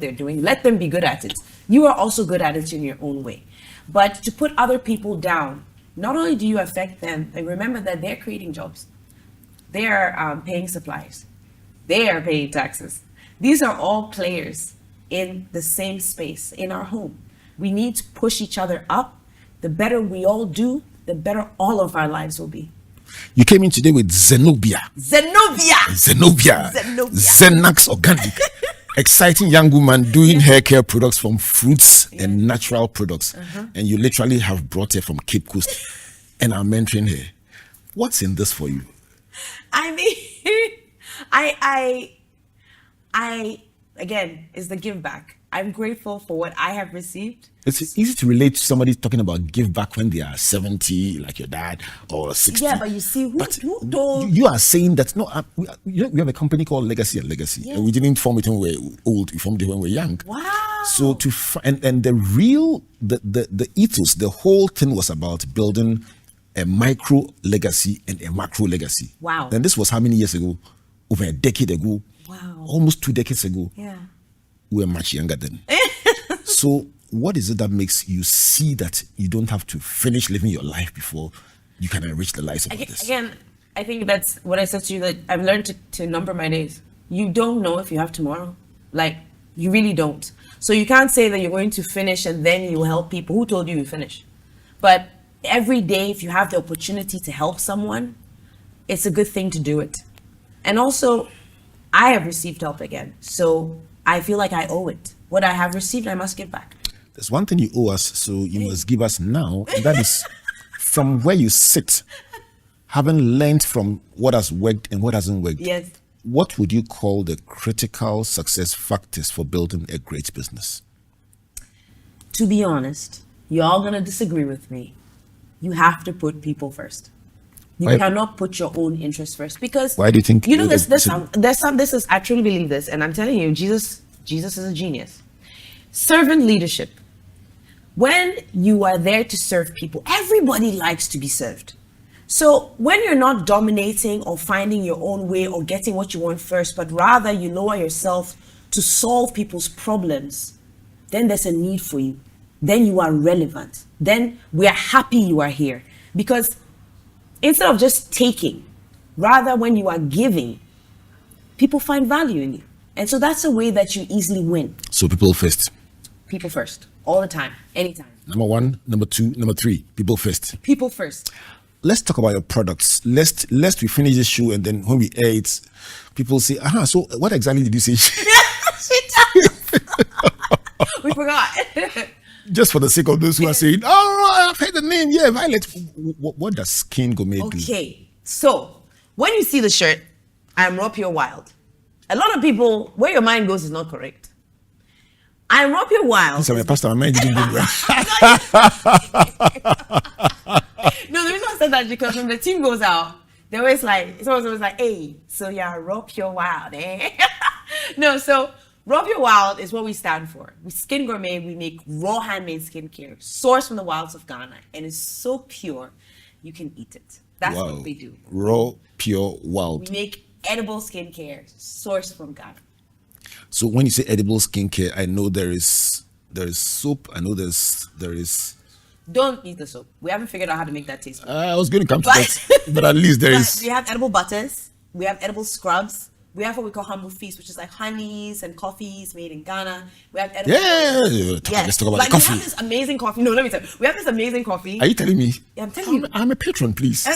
they're doing, let them be good at it. You are also good at it in your own way. But to put other people down, not only do you affect them, and remember that they're creating jobs. They are paying supplies. They are paying taxes. These are all players in the same space, in our home. We need to push each other up. The better we all do, the better all of our lives will be. You came in today with Zenobia. Zenax Organic. Exciting young woman doing hair care products from fruits and natural products. And you literally have brought her from Cape Coast and are mentoring her. What's in this for you? I mean, I again, is the give back. I'm grateful for what I have received. It's easy to relate to somebody talking about give back when they are 70, like your dad, or 60. Yeah, but you see, who told you are saying that no, we have a company called Legacy and Legacy, and we didn't form it when we were old. We formed it when we were young. Wow! So and the real the ethos, the whole thing was about building a micro legacy and a macro legacy. Wow! And this was how many years ago? Over a decade ago. Wow! Almost 2 decades ago. Yeah. We were much younger then. So what is it that makes you see that you don't have to finish living your life before you can enrich the lives of others? Again, I think that's what I said to you, that I've learned to number my days. You don't know if you have tomorrow. Like, you really don't. So you can't say that you're going to finish and then you help people. Who told you you finish? But every day, if you have the opportunity to help someone, it's a good thing to do it. And also, I have received help again. So I feel like I owe it. What I have received, I must give back. There's one thing you owe us, so you must give us now. And that is from where you sit, having learned from what has worked and what hasn't worked. Yes. What would you call the critical success factors for building a great business? To be honest, you're all going to disagree with me. You have to put people first. You cannot put your own interests first, because why do you think? You know, this is, I truly believe this, and I'm telling you, Jesus is a genius. Servant leadership. When you are there to serve people, everybody likes to be served. So when you're not dominating or finding your own way or getting what you want first, but rather you lower yourself to solve people's problems, then there's a need for you. Then you are relevant. Then we are happy you are here, because instead of just taking, rather when you are giving, people find value in you. And so that's a way that you easily win. So people first. People first, all the time, anytime. Number 1, number 2, number 3, people first. People first. Let's talk about your products. Lest we finish this show and then when we air it, people say, so what exactly did you say? We forgot. Just for the sake of those who are saying, I've heard the name. Yeah, Violet. What does Skin Gourmet do? Okay, so when you see the shirt, I'm Raw Pure Wild. A lot of people, where your mind goes is not correct. I'm Raw Pure Wild. So my pastor, my mind didn't go well. No, the reason I said that is because when the team goes out, they're always like, it's always like, hey, so yeah, Raw Pure Wild, eh? No, so Raw Pure Wild is what we stand for. We Skin Gourmet, we make raw handmade skincare, sourced from the wilds of Ghana, and it's so pure, you can eat it. That's what we do. Raw Pure Wild. We make edible skincare, sourced from Ghana. So when you say edible skincare, I know there is soap. I know there is. Don't eat the soap. We haven't figured out how to make that taste good. I was going to come to that, but at least there is. We have edible butters. We have edible scrubs. We have what we call humble feast, which is like honeys and coffees made in Ghana. We have edible. Let's talk about the coffee. We have this amazing coffee. No, let me tell you. We have this amazing coffee. Are you telling me? Yeah, I'm telling you. I'm a patron, please.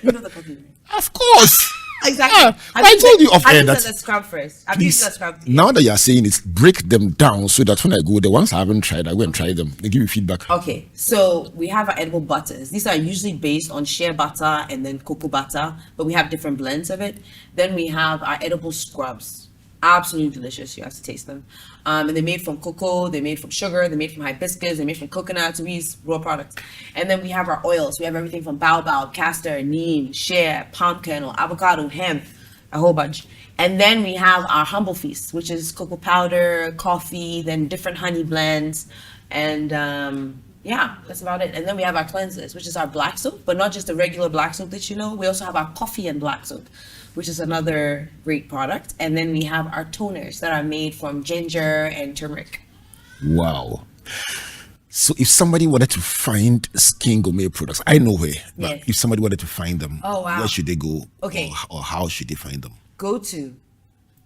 You know the coffee, right? Of course. Exactly. I told you off air that. that. The scrub first. I've Please, used the scrub. now that you are saying it, break them down so that when I go, the ones I haven't tried, I go and try them. They give you feedback. Okay, so we have our edible butters. These are usually based on shea butter and then cocoa butter, but we have different blends of it. Then we have our edible scrubs. Absolutely delicious. You have to taste them. And they're made from cocoa, they're made from sugar, they're made from hibiscus, they're made from coconuts. We use raw products. And then we have our oils. We have everything from baobab, castor, neem, shea, palm kernel, avocado, hemp, a whole bunch. And then we have our humble feast, which is cocoa powder, coffee, then different honey blends. And yeah, that's about it. And then we have our cleansers, which is our black soap, but not just the regular black soap that you know. We also have our coffee and black soap, which is another great product. And then we have our toners that are made from ginger and turmeric. Wow. So if somebody wanted to find Skin Gourmet products, I know where, but Yes. if somebody wanted to find them, Oh, wow. where should they go? Okay. Or how should they find them? Go to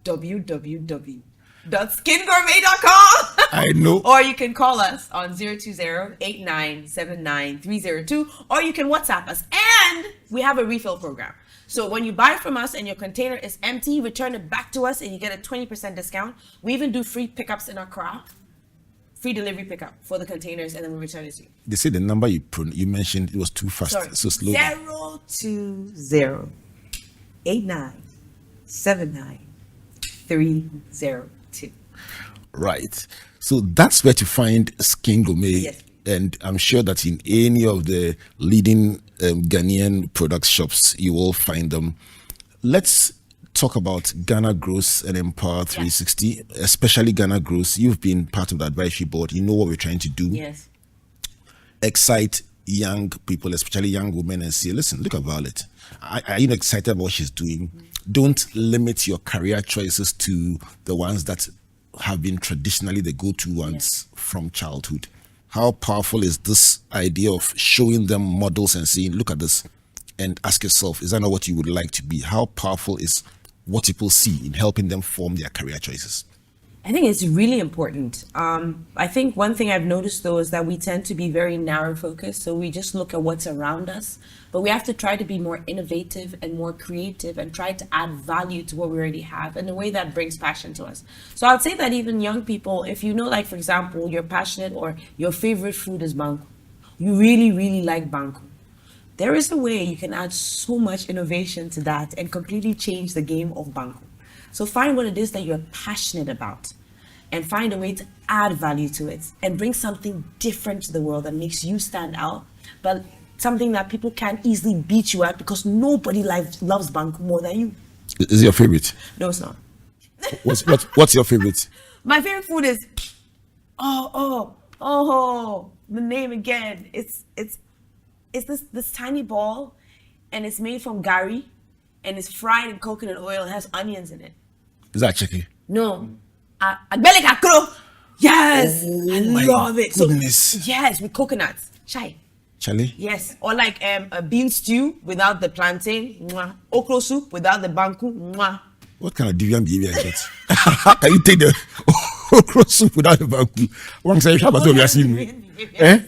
www.skingourmet.com. I know. Or you can call us on 020-8979-302, or you can WhatsApp us. And we have a refill program. So when you buy from us and your container is empty, return it back to us and you get a 20% discount. We even do free pickups in our car. Free delivery pickup for the containers, and then we return it to you. They say the number you mentioned, it was too fast. Sorry. So slow down. 020-8979-302. Right. So that's where to find Skin Gourmet. Yes. And I'm sure that in any of the leading Ghanaian product shops, you will find them. Let's talk about Ghana Grows and Empower 360, especially Ghana Grows. You've been part of the advisory board. You know what we're trying to do. Yes. Excite young people, especially young women, and say, listen, look at Violet. Are you excited about what she's doing? Don't limit your career choices to the ones that have been traditionally the go-to ones from childhood. How powerful is this idea of showing them models and saying, look at this, and ask yourself, is that not what you would like to be? How powerful is what people see in helping them form their career choices? I think it's really important. I think one thing I've noticed though is that we tend to be very narrow focused. So we just look at what's around us, but we have to try to be more innovative and more creative and try to add value to what we already have in a way that brings passion to us. So I'd say that even young people, if you know, like for example, you're passionate or your favorite food is banku, you really, really like banku. There is a way you can add so much innovation to that and completely change the game of banku. So find what it is that you're passionate about and find a way to add value to it and bring something different to the world that makes you stand out, but something that people can't easily beat you at because nobody loves banku more than you. Is it your favorite? No, it's not. What's your favorite? My favorite food is, the name again. It's this tiny ball and it's made from gari and it's fried in coconut oil and has onions in it. Is that chicken? No. Agbele kakro. Yes. I love it. Goodness. So, yes, with coconuts. Chai. Charlie? Yes. Or like a bean stew without the plantain. Mwah. Okro soup without the banku. Mwah. What kind of deviant behavior is that? How can you take the okra soup without the banku? One say, how about we are seeing me? Eh?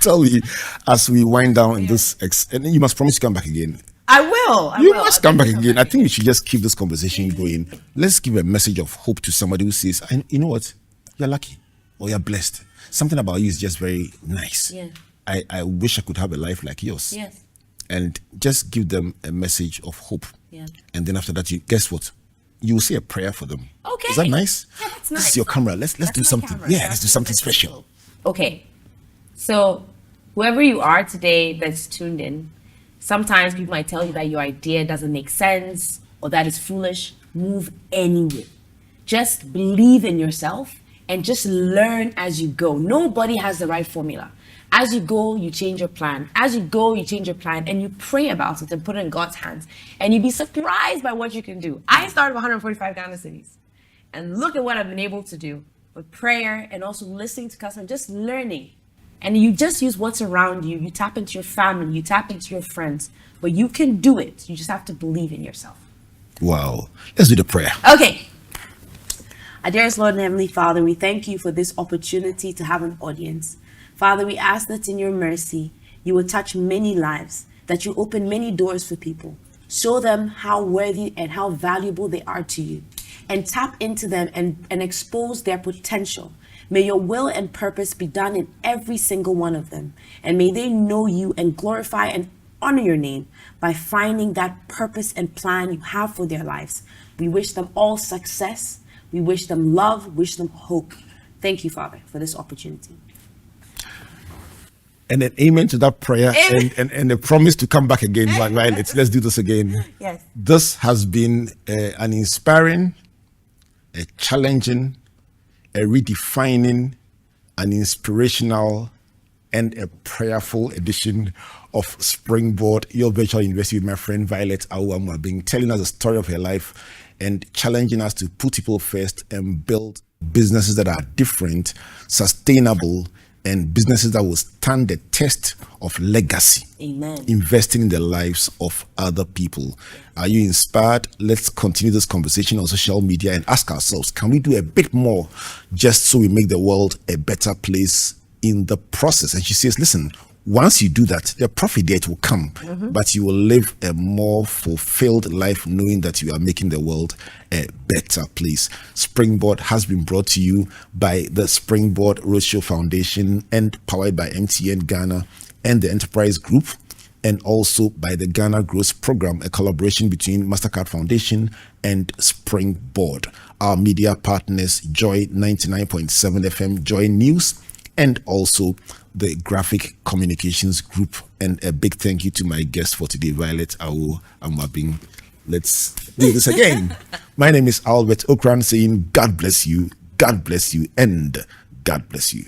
Tell me, as we wind down in this, and then you must promise to come back again. I will. You must come back again. I think we should just keep this conversation going. Let's give a message of hope to somebody who says, you know what? You're lucky or you're blessed. Something about you is just very nice. Yeah. I wish I could have a life like yours. Yes. And just give them a message of hope. Yeah. And then after that, guess what? You will say a prayer for them. Okay. Is that nice? Yeah, that's This nice. is your camera. Let's do my something. camera. Yeah, let's do something special. Okay. So, whoever you are today that's tuned in, sometimes people might tell you that your idea doesn't make sense or that it's foolish. Move anyway. Just believe in yourself and just learn as you go. Nobody has the right formula. As you go, you change your plan. As you go, you change your plan and you pray about it and put it in God's hands. And you'd be surprised by what you can do. I started with 145 Ghana cities. And look at what I've been able to do with prayer and also listening to customers, just learning. And you just use what's around you. You tap into your family, you tap into your friends, but you can do it. You just have to believe in yourself. Wow. Let's do the prayer. Okay. Our dearest Lord and Heavenly Father, we thank you for this opportunity to have an audience. Father, we ask that in your mercy, you will touch many lives, that you open many doors for people. Show them how worthy and how valuable they are to you, and tap into them and expose their potential. May your will and purpose be done in every single one of them. And may they know you and glorify and honor your name by finding that purpose and plan you have for their lives. We wish them all success. We wish them love, wish them hope. Thank you, Father, for this opportunity. And an amen to that prayer and a promise to come back again. Violet, let's do this again. Yes. This has been an inspiring, a challenging, a redefining, an inspirational, and a prayerful edition of Springboard, your virtual university with my friend Violet AWO AMOABENG, telling us the story of her life and challenging us to put people first and build businesses that are different, sustainable, and businesses that will stand the test of legacy. Amen. Investing in the lives of other people. Are you inspired? Let's continue this conversation on social media and ask ourselves, can we do a bit more just so we make the world a better place in the process? And she says, listen, once you do that, the profit date will come, but you will live a more fulfilled life knowing that you are making the world a better place. Springboard has been brought to you by the Springboard Roadshow Foundation and powered by MTN Ghana and the Enterprise Group, and also by the Ghana Growth Program, a collaboration between MasterCard Foundation and Springboard. Our media partners, Joy 99.7 FM, Joy News, and also the Graphic Communications Group. And a big thank you to my guest for today, Violet AWO AMOABENG. Let's do this again. My name is Albert Okran saying, God bless you, and God bless you.